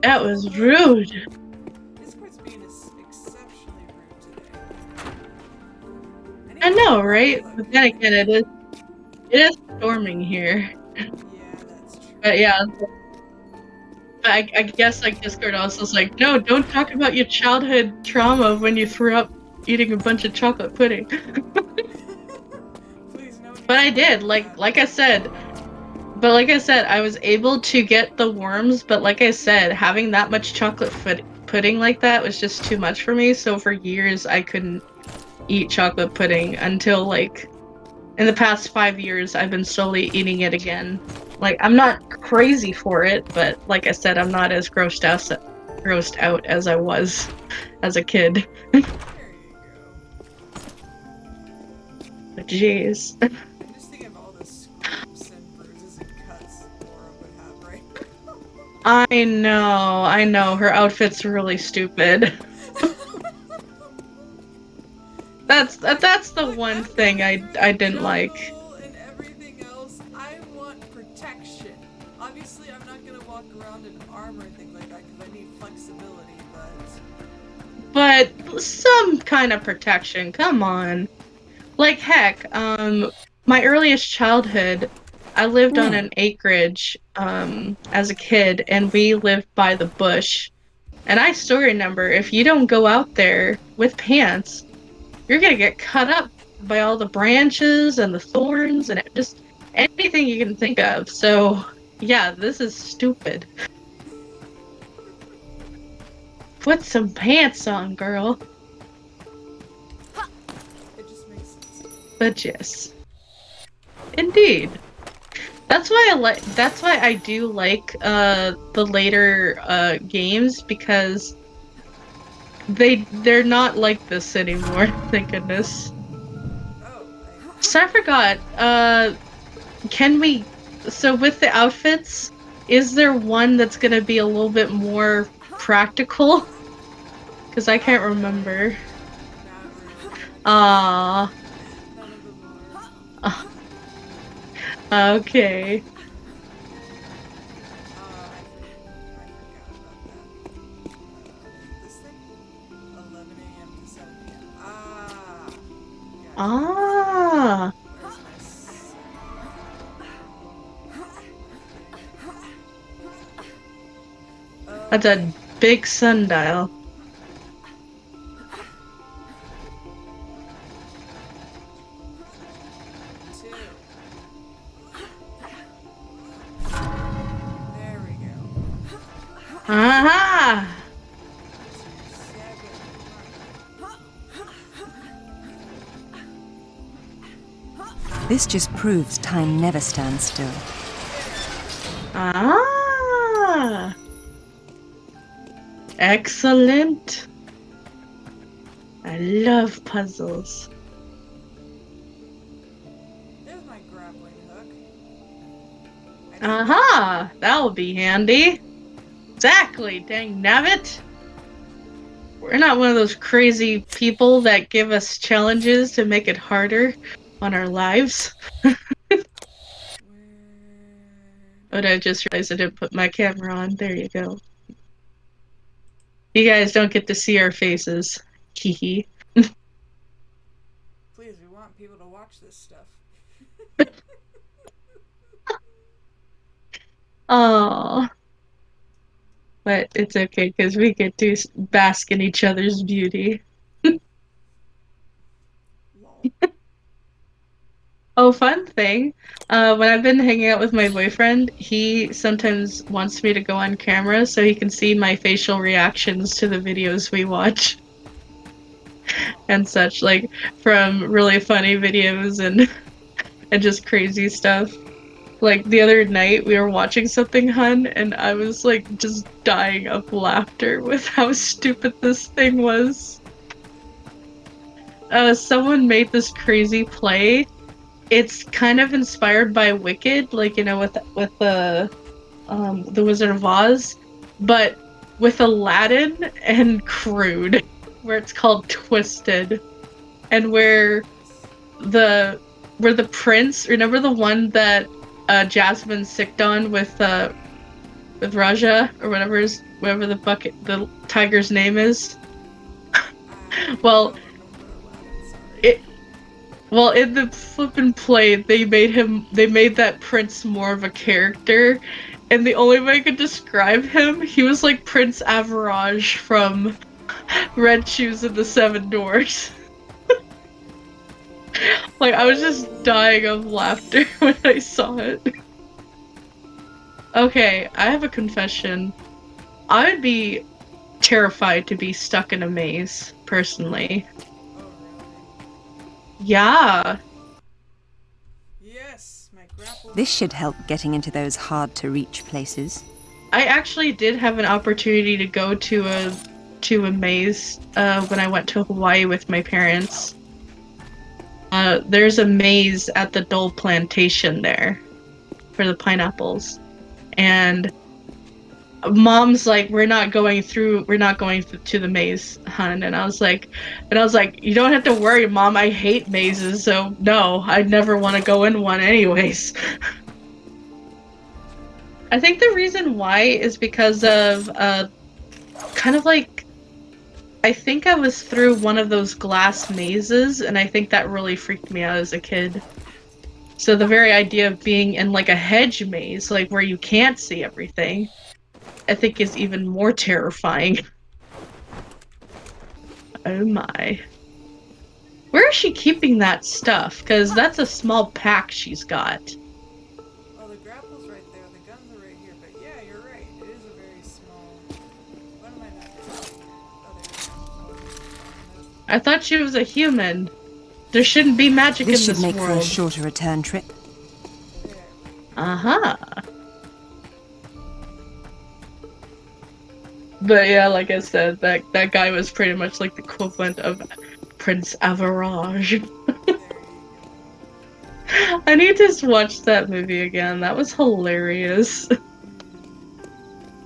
That was rude. Discord's being exceptionally rude today. I know, right? But then again, it is storming here. Yeah, that's true. But yeah, I guess like Discord also is like, no, don't talk about your childhood trauma when you threw up eating a bunch of chocolate pudding. Please, no. But I did, like I said. But like I said, I was able to get the worms, but like I said, having that much chocolate pudding like that was just too much for me, so for years I couldn't eat chocolate pudding until like in the past 5 years I've been slowly eating it again. Like I'm not crazy for it, but like I said, I'm not as grossed out as I was as a kid. There you go. But jeez. I'm just thinking of all the scrapes and bruises and cuts Laura would have, right? I know, her outfit's really stupid. That's the one thing I didn't like. And everything else, I want protection. Obviously, I'm not gonna walk around in armor and things like that because I need flexibility, But some kind of protection, come on. Like heck, my earliest childhood, I lived on an acreage, as a kid, and we lived by the bush. And I still remember, if you don't go out there with pants, you're gonna get cut up by all the branches and the thorns and just anything you can think of. So, yeah, this is stupid. Put some pants on, girl. it just makes sense. But yes, indeed. That's why I do like the later games, because they're not like this anymore, thank goodness. Oh, So I forgot, can we, so with the outfits, is there one that's gonna be a little bit more practical? Because I can't remember. not really. Ah, None of them are. okay. This thing? 11 a.m. to 7 p.m. Gotcha. Ah, Where's my that's a big sundial. Two. There we go. Aha! This just proves time never stands still. Ah! Excellent. I love puzzles. There's my grappling hook. Aha! That'll be handy. Exactly, dang nabbit. We're not one of those crazy people that give us challenges to make it harder on our lives. But I just realized I didn't put my camera on. There you go. You guys don't get to see our faces. Hee. Please, we want people to watch this stuff. Aww. But it's okay, because we get to bask in each other's beauty. Lol. Oh, fun thing. When I've been hanging out with my boyfriend, he sometimes wants me to go on camera so he can see my facial reactions to the videos we watch. And such, like, from really funny videos and and just crazy stuff. Like, the other night, we were watching something, hun, and I was, like, just dying of laughter with how stupid this thing was. Someone made this crazy play. It's kind of inspired by Wicked, like, you know, with the Wizard of Oz, but with Aladdin and Crude, where it's called Twisted, and where the prince, remember the one that Jasmine sicked on with Raja or whatever whatever the tiger's name is. I Well, don't remember Aladdin, sorry. it well in the flippin' play they made that prince more of a character, and the only way I could describe him, he was like Prince Average from Red Shoes and the Seven Dwarfs. Like I was just dying of laughter when I saw it. Okay, I have a confession. I would be terrified to be stuck in a maze, personally. Oh, really? Yeah. Yes, my grapple. This should help getting into those hard-to-reach places. I actually did have an opportunity to go to a maze when I went to Hawaii with my parents. There's a maze at the Dole Plantation there for the pineapples, and Mom's like, we're not going to the maze, hun. And I was like, you don't have to worry, Mom. I hate mazes, so no, I'd never want to go in one anyways. I think the reason why is because of kind of like I think I was through one of those glass mazes, and I think that really freaked me out as a kid. So the very idea of being in like a hedge maze, like where you can't see everything, I think is even more terrifying. Oh my. Where is she keeping that stuff? Because that's a small pack she's got. Oh, the grapple's right there, the guns are right here, but yeah, you're right. It is a very small. What am I not getting? Oh, there. I thought she was a human. There shouldn't be magic This in should this make for a world. shorter return trip. There. Uh-huh. But yeah, like I said, that guy was pretty much like the equivalent of Prince Average. There you go. I need to just watch that movie again. That was hilarious.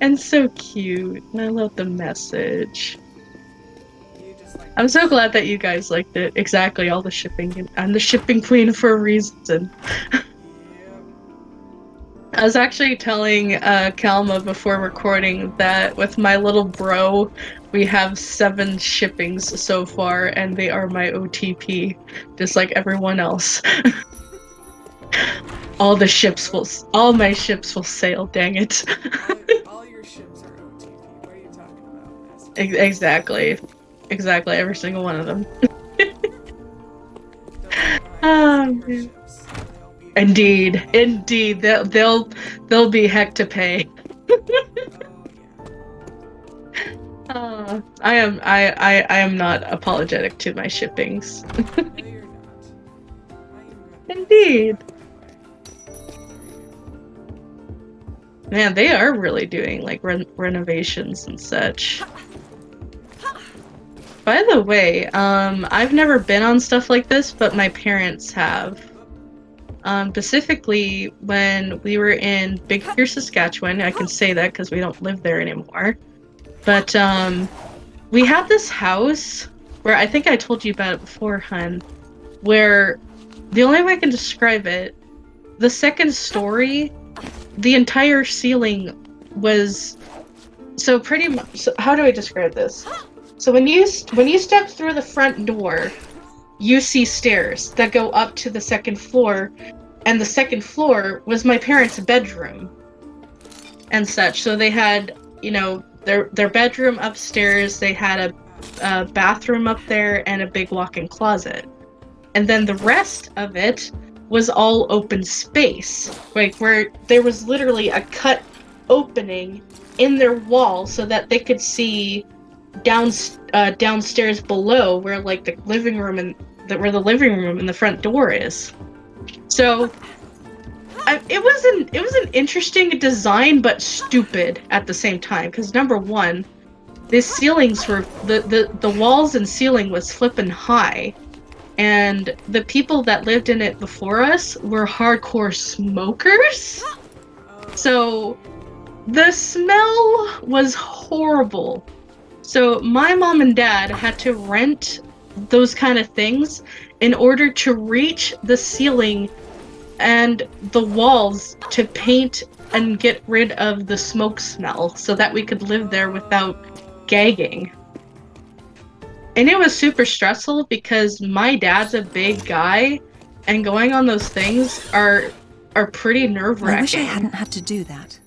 And so cute. And I love the message. You just like. I'm so glad that you guys liked it. Exactly, all the shipping. I'm the shipping queen for a reason. Yep. I was actually telling Kalma before recording that with my little bro, we have 7 shippings so far, and they are my OTP, just like everyone else. All my ships will sail. Dang it! All your ships are OTP. What are you talking about, Master? Exactly, every single one of them. Don't worry, Um, ships. They'll be indeed, they'll be heck to pay. Oh yeah. I am not apologetic to my shippings. No, you're not. I am good. Indeed. Man, they are really doing like renovations and such. By the way, I've never been on stuff like this, but my parents have. Specifically when we were in Big Bear, Saskatchewan. I can say that because we don't live there anymore. But we have this house where I think I told you about it before, hun, where the only way I can describe it, the second story, the entire ceiling was so pretty much. So how do I describe this? So when you step through the front door, you see stairs that go up to the second floor, and the second floor was my parents' bedroom and such. So they had, you know, their bedroom upstairs, they had a bathroom up there and a big walk-in closet. And then the rest of it was all open space, like where there was literally a cut opening in their wall so that they could see downstairs below where like the living room and where the living room and the front door is. So it was an interesting design, but stupid at the same time. Because number one, the ceilings were the walls and ceiling was flippin' high, and the people that lived in it before us were hardcore smokers. So the smell was horrible. So my mom and dad had to rent those kind of things in order to reach the ceiling and the walls to paint and get rid of the smoke smell so that we could live there without gagging. And it was super stressful because my dad's a big guy and going on those things are pretty I wish I nerve-wracking. hadn't had to do that.